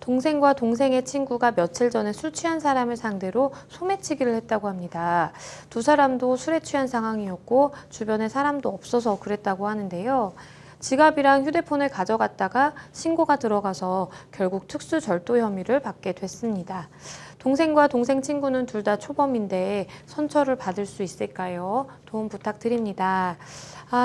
동생과 동생의 친구가 며칠 전에 술 취한 사람을 상대로 소매치기를 했다고 합니다. 두 사람도 술에 취한 상황이었고 주변에 사람도 없어서 그랬다고 하는데요. 지갑이랑 휴대폰을 가져갔다가 신고가 들어가서 결국 특수절도 혐의를 받게 됐습니다. 동생과 동생 친구는 둘 다 초범인데 선처를 받을 수 있을까요? 도움 부탁드립니다.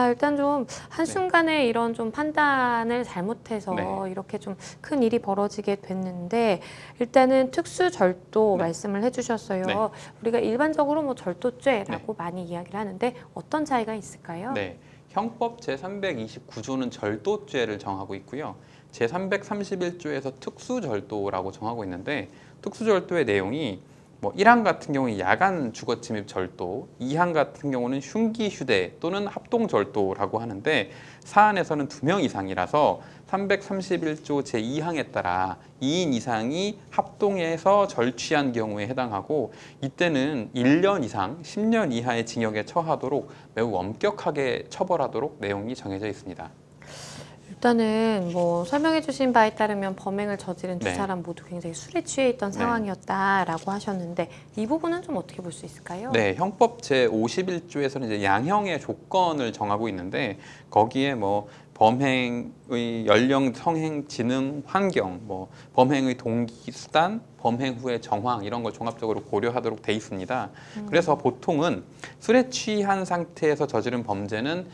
일단 좀 한순간에 이런 좀 판단을 잘못해서 이렇게 좀 큰 일이 벌어지게 됐는데 일단은 특수절도 말씀을 해주셨어요. 우리가 일반적으로 뭐 절도죄라고 많이 이야기를 하는데 어떤 차이가 있을까요? 네, 형법 제329조는 절도죄를 정하고 있고요. 제331조에서 특수절도라고 정하고 있는데 특수절도의 내용이 뭐 1항 같은 경우는 야간 주거침입 절도, 2항 같은 경우는 흉기 휴대 또는 합동 절도라고 하는데 사안에서는 2명 이상이라서 331조 제2항에 따라 2인 이상이 합동해서 절취한 경우에 해당하고 이때는 1년 이상 10년 이하의 징역에 처하도록 매우 엄격하게 처벌하도록 내용이 정해져 있습니다. 일단은 뭐 설명해 주신 바에 따르면 범행을 저지른 두 사람 모두 굉장히 술에 취해 있던 상황이었다라고 하셨는데 이 부분은 좀 어떻게 볼 수 있을까요? 네, 형법 제51조에서는 이제 양형의 조건을 정하고 있는데 거기에 뭐 범행의 연령, 성행, 지능, 환경, 뭐 범행의 동기, 수단, 범행 후의 정황 이런 걸 종합적으로 고려하도록 돼 있습니다. 그래서 보통은 술에 취한 상태에서 저지른 범죄는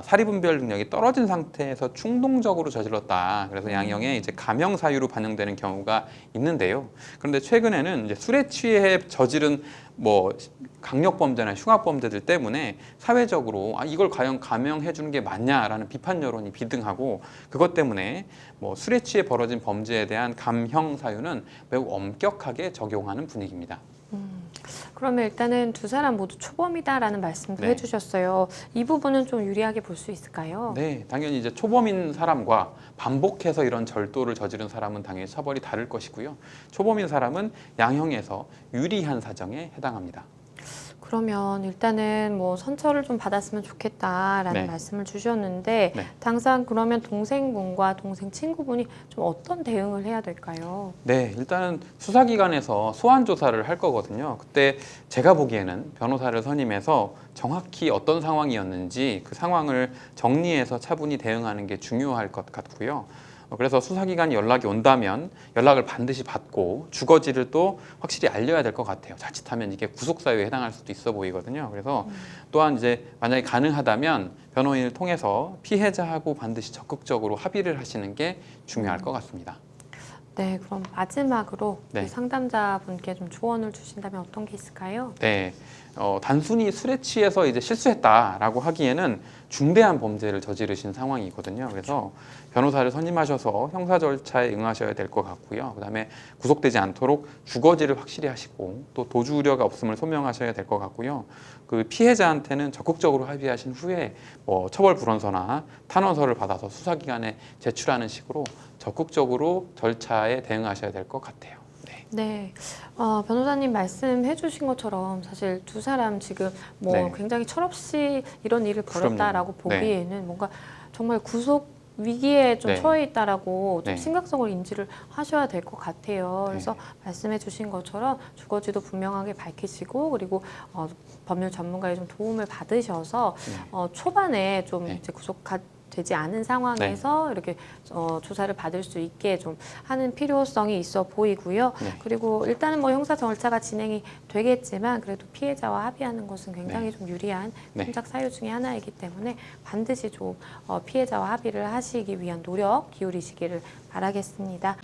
사리분별 능력이 떨어진 상태에서 충동적으로 저질렀다. 그래서 양형에 이제 감형 사유로 반영되는 경우가 있는데요. 그런데 최근에는 이제 술에 취해 저지른 뭐 강력범죄나 흉악범죄들 때문에 사회적으로 이걸 과연 감형해 주는 게 맞냐라는 비판 여론이 비등하고 그것 때문에 뭐 술에 취해 벌어진 범죄에 대한 감형 사유는 매우 엄격하게 적용하는 분위기입니다. 그러면 일단은 두 사람 모두 초범이다라는 말씀도 해주셨어요. 이 부분은 좀 유리하게 볼 수 있을까요? 네, 당연히 이제 초범인 사람과 반복해서 이런 절도를 저지른 사람은 당연히 처벌이 다를 것이고요. 초범인 사람은 양형에서 유리한 사정에 해당합니다. 그러면 일단은 뭐 선처를 좀 받았으면 좋겠다라는 말씀을 주셨는데 당장 그러면 동생분과 동생 친구분이 좀 어떤 대응을 해야 될까요? 네, 일단은 수사기관에서 소환 조사를 할 거거든요. 그때 제가 보기에는 변호사를 선임해서 정확히 어떤 상황이었는지 그 상황을 정리해서 차분히 대응하는 게 중요할 것 같고요. 그래서 수사기관이 연락이 온다면 연락을 반드시 받고 주거지를 또 확실히 알려야 될 것 같아요. 자칫하면 이게 구속사유에 해당할 수도 있어 보이거든요. 그래서 또한 이제 만약에 가능하다면 변호인을 통해서 피해자하고 반드시 적극적으로 합의를 하시는 게 중요할 것 같습니다. 네, 그럼 마지막으로 상담자분께 좀 조언을 주신다면 어떤 게 있을까요? 네, 단순히 술에 취해서 이제 실수했다라고 하기에는 중대한 범죄를 저지르신 상황이거든요. 그래서 변호사를 선임하셔서 형사 절차에 응하셔야 될 것 같고요. 그다음에 구속되지 않도록 주거지를 확실히 하시고 또 도주 우려가 없음을 소명하셔야 될 것 같고요. 그 피해자한테는 적극적으로 합의하신 후에 뭐 처벌 불원서나 탄원서를 받아서 수사기관에 제출하는 식으로 적극적으로 절차에 대응하셔야 될 것 같아요. 네, 변호사님 말씀해 주신 것처럼 사실 두 사람 지금 뭐 굉장히 철없이 이런 일을 벌였다라고 보기에는 뭔가 정말 구속 위기에 좀 처해 있다라고 좀 심각성을 인지를 하셔야 될 것 같아요. 그래서 말씀해 주신 것처럼 주거지도 분명하게 밝히시고 그리고 법률 전문가의 좀 도움을 받으셔서 초반에 좀 이제 되지 않은 상황에서 이렇게 조사를 받을 수 있게 좀 하는 필요성이 있어 보이고요. 그리고 일단은 뭐 형사 절차가 진행이 되겠지만 그래도 피해자와 합의하는 것은 굉장히 좀 유리한 선착 사유 중에 하나이기 때문에 반드시 좀 피해자와 합의를 하시기 위한 노력 기울이시기를 바라겠습니다.